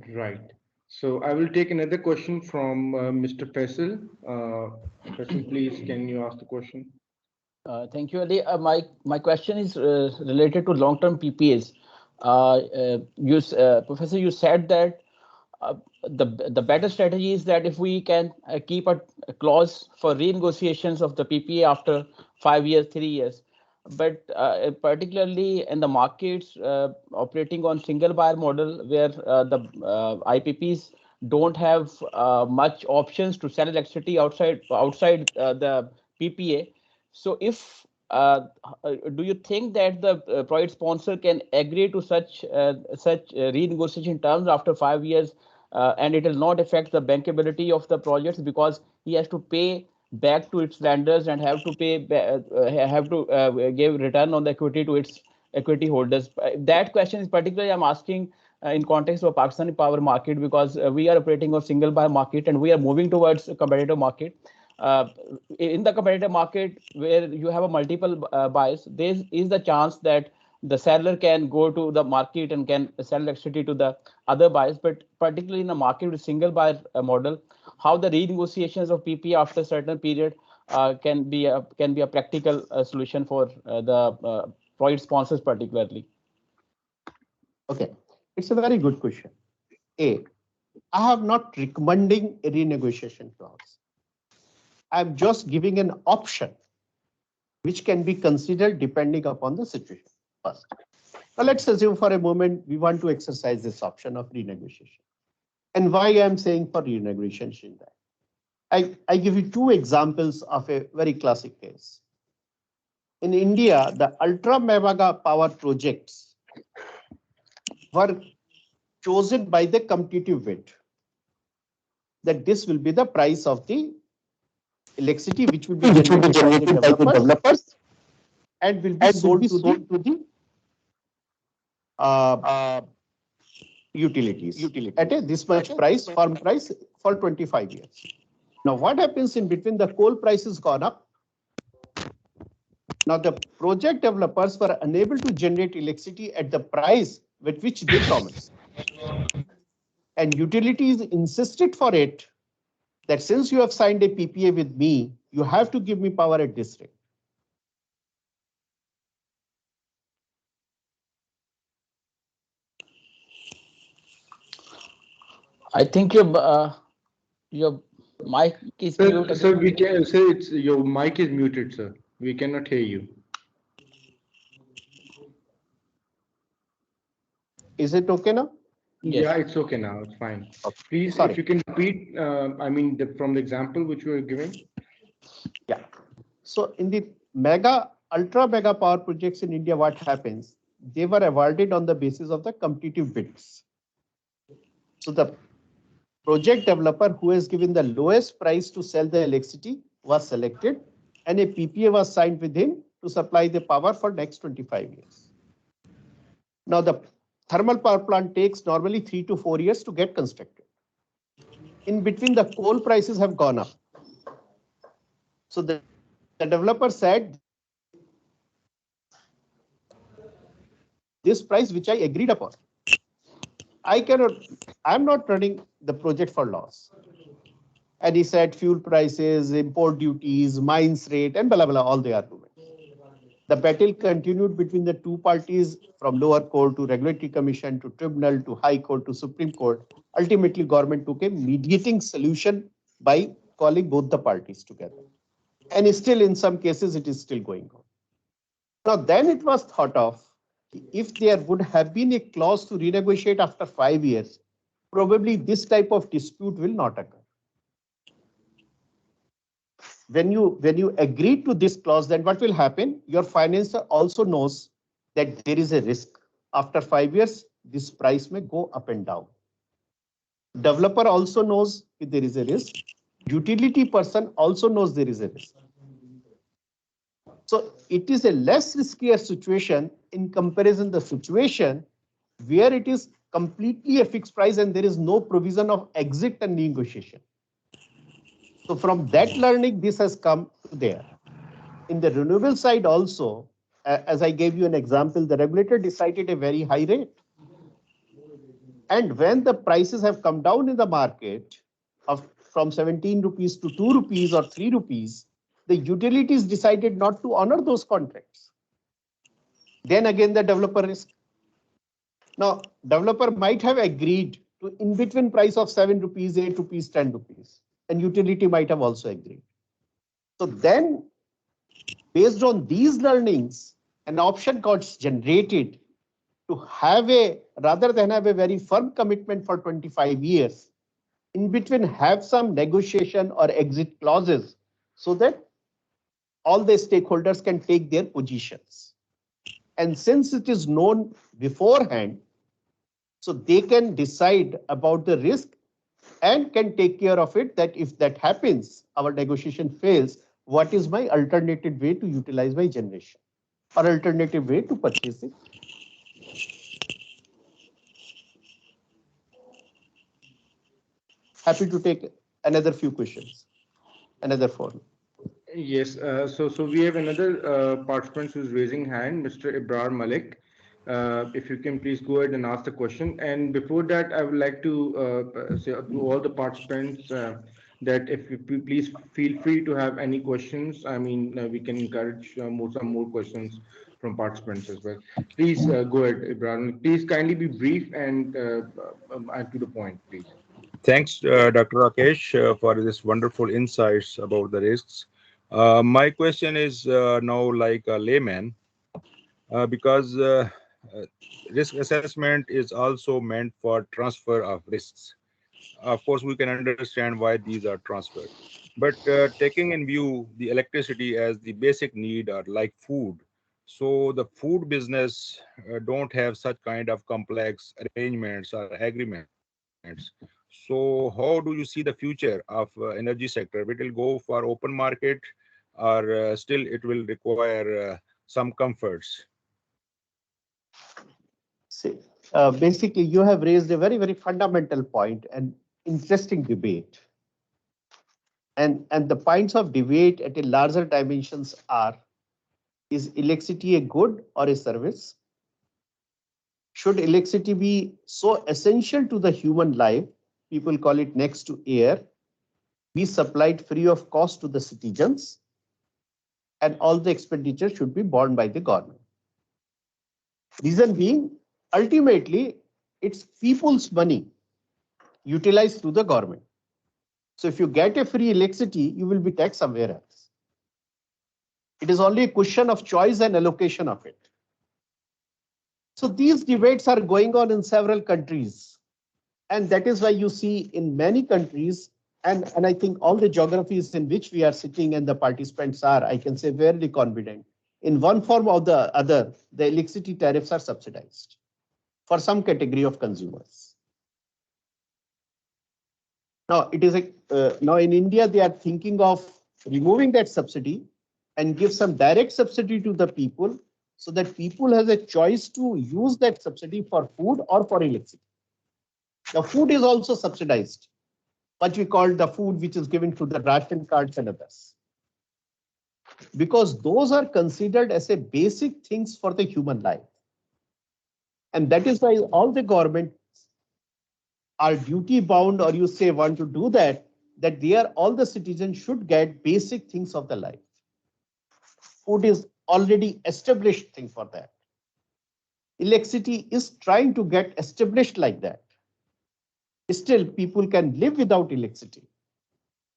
Right. So I will take another question from Mr. Faisal. Faisal, please, can you ask the question? Thank you, Ali. My question is related to long-term PPAs. Professor, you said that the better strategy is that if we can keep a clause for renegotiations of the PPA after 5 years, 3 years, but particularly in the markets operating on single buyer model, where the IPPs don't have much options to sell electricity outside the PPA. So if do you think that the project sponsor can agree to such renegotiation terms after 5 years, and it will not affect the bankability of the projects, because he has to pay back to its lenders and have to give return on the equity to its equity holders? That question is particularly I'm asking in context of Pakistani power market, because we are operating on single buyer market and we are moving towards a competitive market. In the competitive market where you have a multiple buyers, there is the chance that the seller can go to the market and can sell electricity to the other buyers. But particularly in a market with single buyer model, how the renegotiations of PPA after a certain period can be a practical solution for the project sponsors particularly. Okay, it's a very good question. A, I have not recommending a renegotiation clause. I'm just giving an option which can be considered depending upon the situation. First, now let's assume for a moment we want to exercise this option of renegotiation. And why I'm saying for renegotiation that? I give you two examples of a very classic case. In India, the ultra mega power projects were chosen by the competitive bid, that this will be the price of the electricity which will be generated by the developers and will be sold to the utilities at a this much price, firm price for 25 years. Now, what happens in between? The coal price has gone up. Now, the project developers were unable to generate electricity at the price with which they promised. And utilities insisted for it that since you have signed a PPA with me, you have to give me power at this rate. I think your mic is muted. Sir, we can say it's your mic is muted, sir. We cannot hear you. Is it okay now? Yes. Yeah, it's okay now. It's fine. Okay. Please, Sorry. if you can repeat, I mean, from the example which you were giving. Yeah. So in the ultra mega power projects in India, what happens? They were awarded on the basis of the competitive bids. So the project developer who has given the lowest price to sell the electricity was selected, and a PPA was signed with him to supply the power for next 25 years. Now the thermal power plant takes normally 3 to 4 years to get constructed. In between, the coal prices have gone up. So the developer said, this price which I agreed upon, I'm not running the project for loss. And he said fuel prices, import duties, mines rate, and blah, blah, all the arguments. The battle continued between the two parties from lower court to regulatory commission to tribunal to high court to Supreme Court. Ultimately, government took a mediating solution by calling both the parties together. And still, in some cases, it is still going on. Now, then it was thought of, if there would have been a clause to renegotiate after 5 years, probably this type of dispute will not occur. When you agree to this clause, then what will happen? Your financer also knows that there is a risk. After 5 years, this price may go up and down. Developer also knows if there is a risk. Utility person also knows there is a risk. So it is a less riskier situation in comparison to the situation where it is completely a fixed price and there is no provision of exit and negotiation. So from that learning, this has come to there. In the renewable side also, as I gave you an example, the regulator decided a very high rate. And when the prices have come down in the market from 17 rupees to 2 rupees or 3 rupees, the utilities decided not to honor those contracts. Then again, the developer risk. Now, developer might have agreed to in between price of 7 rupees, 8 rupees, 10 rupees. And utility might have also agreed. So then, based on these learnings, an option got generated to have rather than have a very firm commitment for 25 years, in between have some negotiation or exit clauses so that all the stakeholders can take their positions. And since it is known beforehand, so they can decide about the risk and can take care of it, that if that happens, our negotiation fails, what is my alternative way to utilize my generation or alternative way to purchase it? Happy to take another few questions, another forum. Yes, so we have another participant who's raising hand, Mr. Ibrar Malik. If you can please go ahead and ask the question. And before that, I would like to say to all the participants that if you please feel free to have any questions. I mean, we can encourage some more questions from participants as well. Please go ahead, Ibrahim. Please kindly be brief and to the point, please. Thanks, Dr. Rakesh, for this wonderful insights about the risks. My question is now like a layman, because uh, risk assessment is also meant for transfer of risks. Of course, we can understand why these are transferred, but taking in view the electricity as the basic need or like food, so the food business don't have such kind of complex arrangements or agreements. So how do you see the future of energy sector? It will go for open market, or still it will require some comforts? See, basically, you have raised a very, very fundamental point and interesting debate. And the points of debate at a larger dimensions are, is electricity a good or a service? Should electricity be so essential to the human life, people call it next to air, be supplied free of cost to the citizens, and all the expenditure should be borne by the government? Reason being, ultimately, it's people's money utilized through the government. So if you get a free electricity, you will be taxed somewhere else. It is only a question of choice and allocation of it. So these debates are going on in several countries. And that is why you see in many countries, and I think all the geographies in which we are sitting and the participants are, I can say fairly confident, in one form or the other, the electricity tariffs are subsidized for some category of consumers. Now, now in India, they are thinking of removing that subsidy and give some direct subsidy to the people so that people have a choice to use that subsidy for food or for electricity. The food is also subsidized, what we call the food which is given to the ration cards and others, because those are considered as a basic things for the human life. And that is why all the governments are duty bound, or you say want to do that they are all the citizens should get basic things of the life. Food is already established thing for that. Electricity is trying to get established like that. Still, people can live without electricity.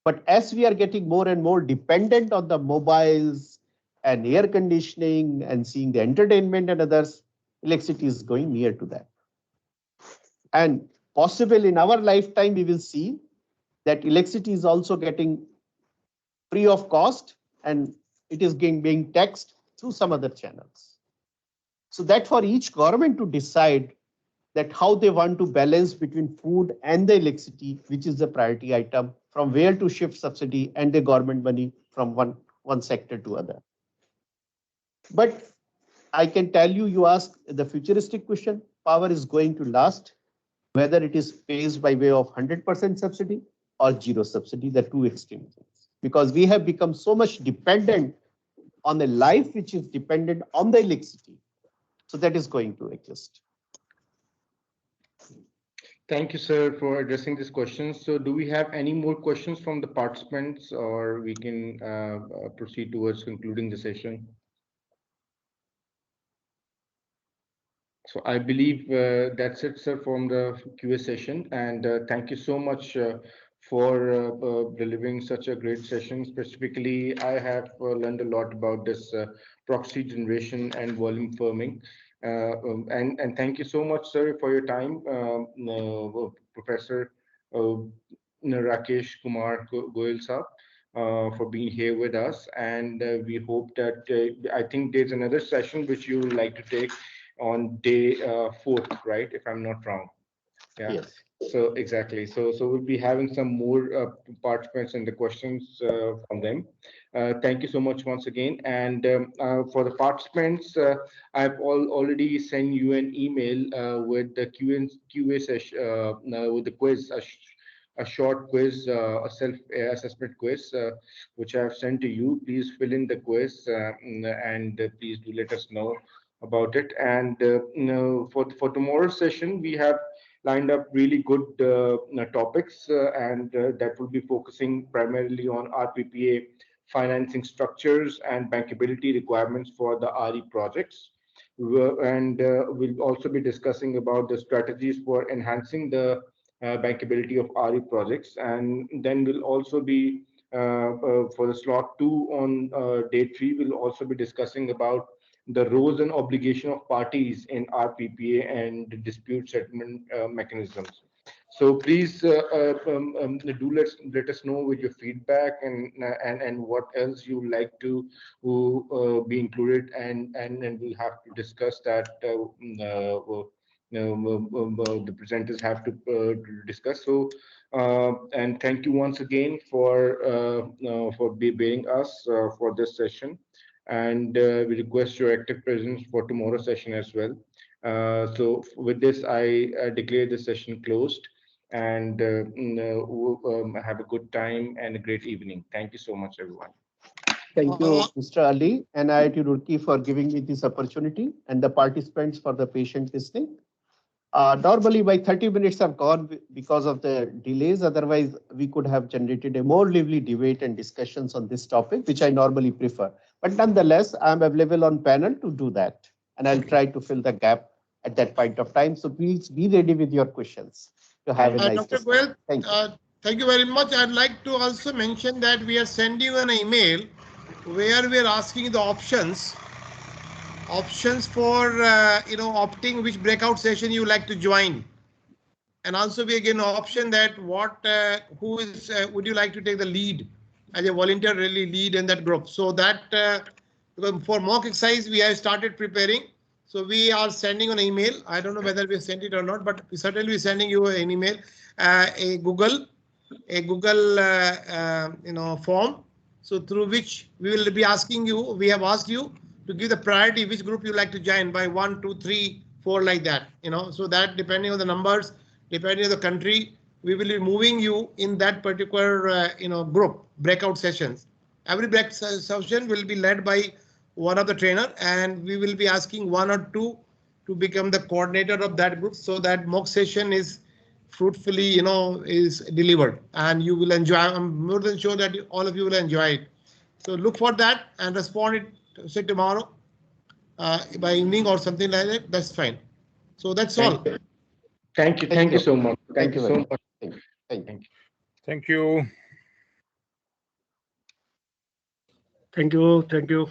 But as we are getting more and more dependent on the mobiles and air conditioning and seeing the entertainment and others, electricity is going near to that. And possible in our lifetime, we will see that electricity is also getting free of cost and it is being taxed through some other channels. So that for each government to decide that how they want to balance between food and the electricity, which is the priority item, from where to shift subsidy and the government money from one sector to other. But I can tell you, you ask the futuristic question, power is going to last, whether it is paid by way of 100% subsidy or zero subsidy, the two extreme things. Because we have become so much dependent on a life which is dependent on the electricity. So that is going to exist. Thank you, sir, for addressing these questions. So do we have any more questions from the participants, or we can proceed towards concluding the session? So I believe that's it, sir, from the QA session. And thank you so much for delivering such a great session. Specifically, I have learned a lot about this proxy generation and volume firming. And thank you so much, sir, for your time, Professor Rakesh Kumar Goyal sir, for being here with us. And we hope that I think there's another session which you would like to take on day 4th, right? If I'm not wrong. Yeah. Yes. So exactly. So we'll be having some more participants and the questions from them. Thank you so much once again. And for the participants, I've already sent you an email with the QA session with the quiz. A short quiz, a self-assessment quiz, which I have sent to you. Please fill in the quiz and please do let us know about it. And for tomorrow's session, we have lined up really good topics, and that will be focusing primarily on RPPA financing structures and bankability requirements for the RE projects. And we'll also be discussing about the strategies for enhancing the bankability of RE projects. And then we'll also be, for the slot 2 on day 3, we'll also be discussing about the roles and obligation of parties in RPPA and dispute settlement mechanisms. So please do let us know with your feedback and what else you would like to be included, and we'll have to discuss that. The presenters have to discuss. So and thank you once again for bearing us for this session, and we request your active presence for tomorrow's session as well. So with this, I declare the session closed, and have a good time and a great evening. Thank you so much, everyone. Thank you, Mr. Ali and IIT Roorkee for giving me this opportunity, and the participants for the patient listening. Normally, my 30 minutes have gone because of the delays. Otherwise, we could have generated a more lively debate and discussions on this topic, which I normally prefer. But nonetheless, I'm available on panel to do that, and I'll try to fill the gap at that point of time. So please be ready with your questions to have a nice Dr. Goel, thank you very much. I'd like to also mention that we are sending you an email where we are asking the options for opting which breakout session you like to join, and also we again option that who is would you like to take the lead as a volunteer really lead in that group. So that for mock exercise we have started preparing, so we are sending an email. I don't know whether we sent it or not, but we certainly be sending you an email, a Google form, so through which we will be asking you, we have asked you to give the priority which group you like to join by 1, 2, 3, 4 like that, so that depending on the numbers, depending on the country, we will be moving you in that particular group breakout sessions. Every breakout session will be led by one of the trainer, and we will be asking 1 or 2 to become the coordinator of that group, so that mock session is fruitfully is delivered, and you will enjoy. I'm more than sure that all of you will enjoy it. So look for that and respond it, say tomorrow by evening or something like that. That's fine. So that's all. Thank you so much. Thank you so much. Thank you. Thank you. Thank you.